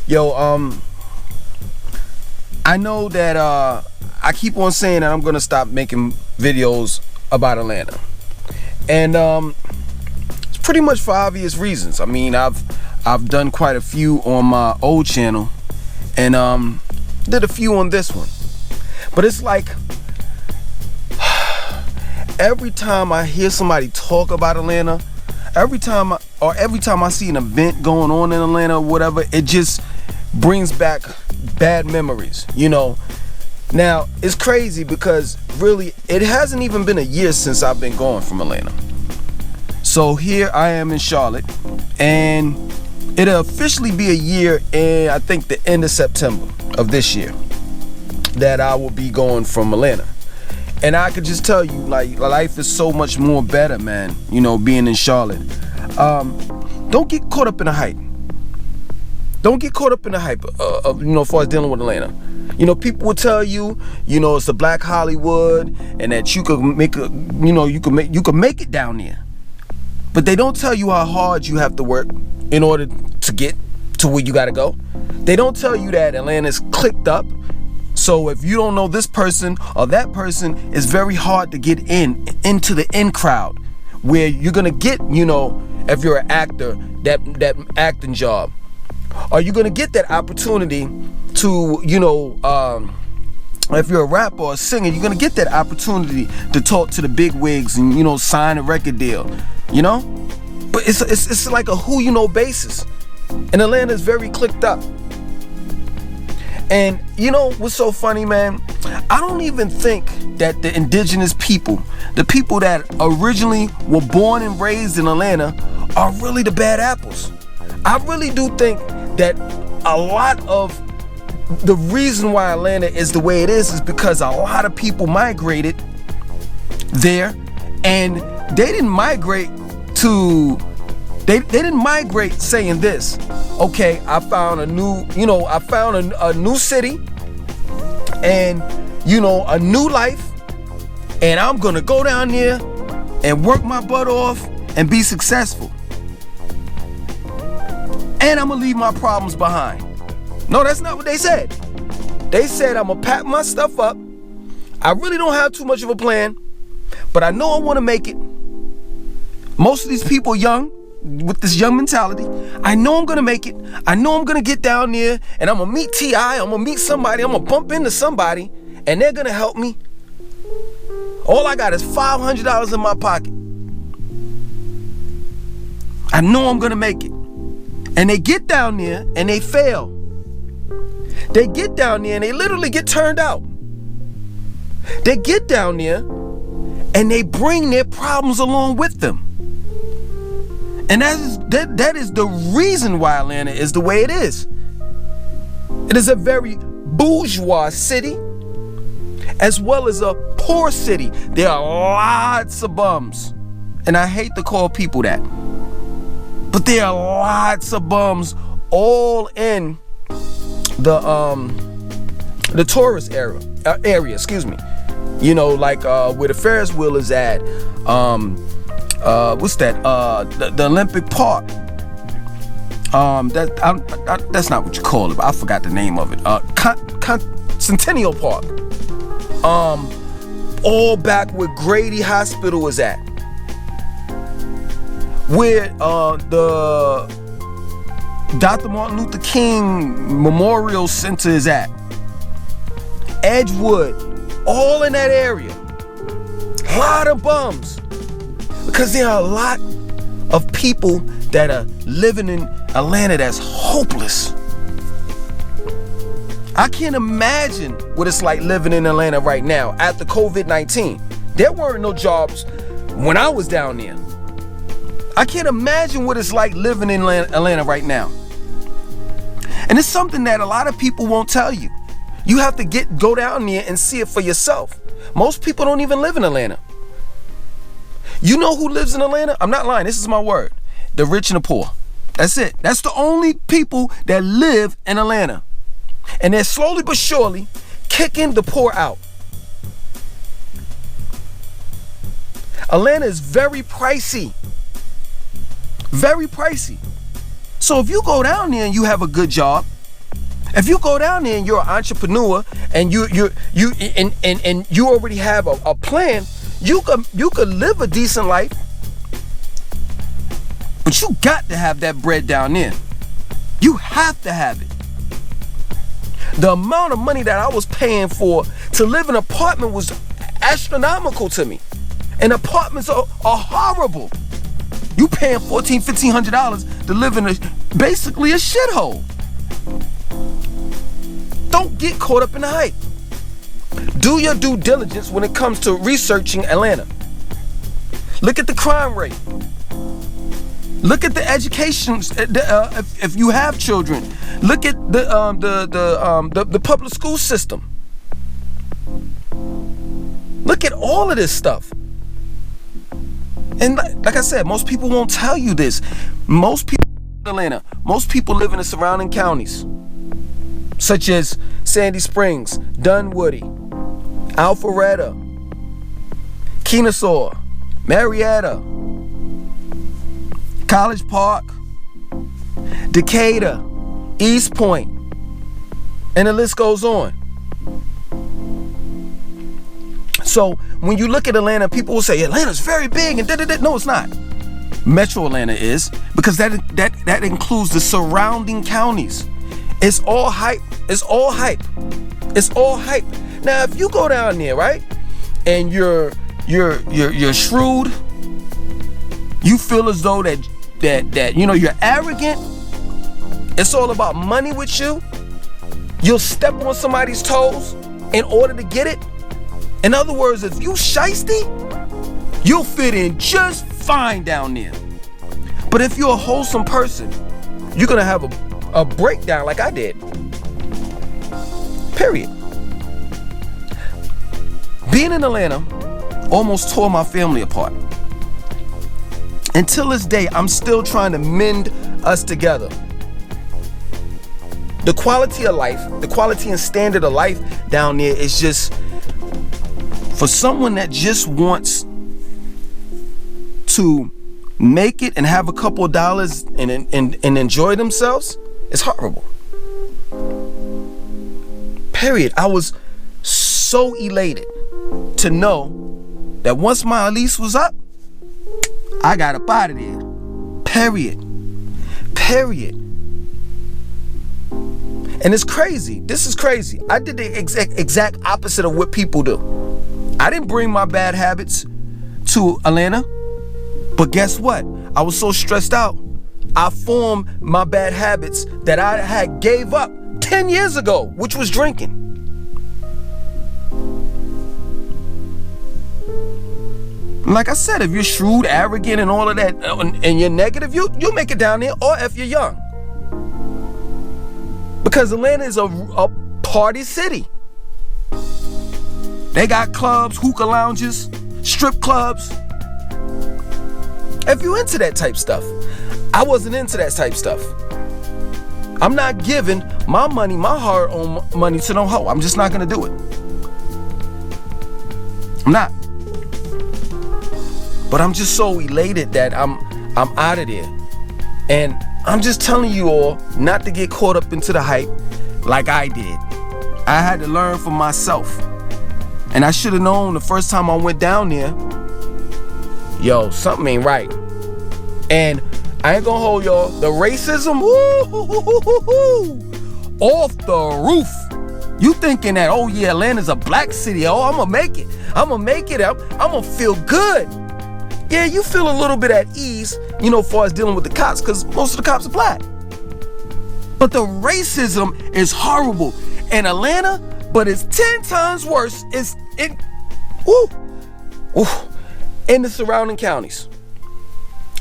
Yo, I know that I keep on saying that I'm gonna stop making videos about Atlanta, and it's pretty much for obvious reasons. I mean, I've done quite a few on my old channel, and did a few on this one, but it's like every time I hear somebody talk about Atlanta, every time I see an event going on in Atlanta or whatever, it just brings back bad memories, you know. Now, it's crazy because really it hasn't even been a year since I've been gone from Atlanta. So here I am in Charlotte, and it'll officially be a year in, I think, the end of September of this year that I will be going from Atlanta. And I could just tell you, like, life is so much more better, man, you know, being in Charlotte. Don't get caught up in the hype. Don't get caught up in the hype of, you know, as far as dealing with Atlanta. You know, people will tell you, you know, it's the Black Hollywood, and that you could make a, you know, you could make it down there. But they don't tell you how hard you have to work in order to get to where you gotta go. They don't tell you that Atlanta's clicked up. So if you don't know this person or that person, it's very hard to get into the in crowd where you're gonna get, you know, if you're an actor, that acting job. Are you gonna get that opportunity to, you know, if you're a rapper or a singer, you're gonna get that opportunity to talk to the big wigs and, you know, sign a record deal, you know? But it's like a who you know basis. And Atlanta is very clicked up. And you know what's so funny, man? I don't even think that the indigenous people, the people that originally were born and raised in Atlanta, are really the bad apples. I really do think that a lot of the reason why Atlanta is the way it is because a lot of people migrated there, and they didn't migrate to, they didn't migrate saying this, okay, I found a new, you know, I found a new city and, you know, a new life, and I'm gonna go down there and work my butt off and be successful. And I'm gonna leave my problems behind. No, that's not what they said. They said, I'm gonna pack my stuff up. I really don't have too much of a plan, but I know I wanna make it. Most of these people young, with this young mentality. I know I'm gonna make it. I know I'm gonna get down there and I'm gonna meet T.I., I'm gonna meet somebody, I'm gonna bump into somebody, and they're gonna help me. All I got is $500 in my pocket. I know I'm gonna make it. And they get down there and they fail. They get down there and they literally get turned out. They get down there and they bring their problems along with them. And that is the reason why Atlanta is the way it is. It is a very bourgeois city as well as a poor city. There are lots of bums. And I hate to call people that. But there are lots of bums all in the tourist area, excuse me. You know, like where the Ferris wheel is at. What's that? The Olympic Park. That's not what you call it, but I forgot the name of it. Centennial Park. All back where Grady Hospital is at. Where the Dr. Martin Luther King Memorial Center is at. Edgewood. All in that area. A lot of bums. Because there are a lot of people that are living in Atlanta that's hopeless. I can't imagine what it's like living in Atlanta right now after COVID-19. There weren't no jobs when I was down there. I can't imagine what it's like living in Atlanta right now. And it's something that a lot of people won't tell you. You have to go down there and see it for yourself. Most people don't even live in Atlanta. You know who lives in Atlanta? I'm not lying, this is my word. The rich and the poor. That's it. That's the only people that live in Atlanta. And they're slowly but surely kicking the poor out. Atlanta is very pricey. Very pricey. So if you go down there and you have a good job, If you go down there and you're an entrepreneur and you already have a plan, you could live a decent life. But you got to have that bread down there. You have to have it. The amount of money that I was paying for to live in an apartment was astronomical to me. And apartments are horrible. You paying $1,400-$1,500 to live in basically a shithole. Don't get caught up in the hype. Do your due diligence when it comes to researching Atlanta. Look at the crime rate. Look at the education. If you have children, look at the public school system. Look at all of this stuff. And like I said, most people won't tell you this. Most people in Atlanta, most people live in the surrounding counties, such as Sandy Springs, Dunwoody, Alpharetta, Kennesaw, Marietta, College Park, Decatur, East Point, and the list goes on. So when you look at Atlanta, people will say Atlanta's very big and da-da-da. No, it's not. Metro Atlanta is, because that includes the surrounding counties. It's all hype. It's all hype. It's all hype. Now, if you go down there, right, and you're shrewd, you feel as though that you know you're arrogant. It's all about money with you. You'll step on somebody's toes in order to get it. In other words, if you shiesty, you'll fit in just fine down there. But if you're a wholesome person, you're gonna have a breakdown like I did. Period. Being in Atlanta almost tore my family apart. Until this day, I'm still trying to mend us together. The quality of life, the quality and standard of life down there is just, for someone that just wants to make it and have a couple of dollars and enjoy themselves, it's horrible. Period. I was so elated to know that once my lease was up, I got up out of there. Period. And it's crazy. This is crazy. I did the exact opposite of what people do. I didn't bring my bad habits to Atlanta, but guess what? I was so stressed out, I formed my bad habits that I had gave up 10 years ago, which was drinking. Like I said, if you're shrewd, arrogant, and all of that, and you're negative, you'll make it down there, or if you're young. Because Atlanta is a party city. They got clubs, hookah lounges, strip clubs. If you into that type stuff, I wasn't into that type stuff. I'm not giving my money, my hard-earned money to no hoe. I'm just not gonna do it. I'm not. But I'm just so elated that I'm out of there. And I'm just telling you all not to get caught up into the hype like I did. I had to learn for myself. And I should have known the first time I went down there, yo, something ain't right. And I ain't gonna hold y'all, the racism, off the roof. You thinking that, oh yeah, Atlanta's a black city, oh, I'm gonna make it, I'm gonna feel good. Yeah, you feel a little bit at ease, you know, as far as dealing with the cops, because most of the cops are black. But the racism is horrible in Atlanta, but it's 10 times worse in the surrounding counties.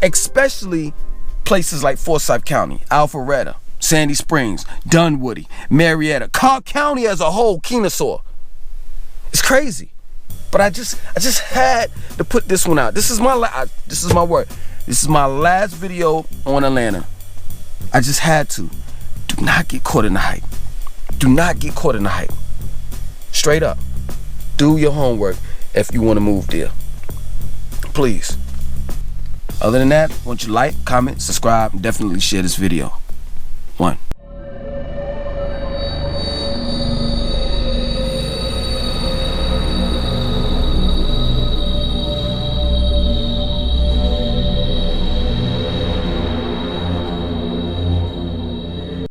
Especially places like Forsyth County, Alpharetta, Sandy Springs, Dunwoody, Marietta, Cobb County as a whole, Kennesaw. It's crazy. But I just had to put this one out. This is my word. This is my last video on Atlanta. I just had to. Do not get caught in the hype. Do not get caught in the hype. Straight up. Do your homework if you want to move there. Please. Other than that, why don't you like, comment, subscribe, and definitely share this video. 1.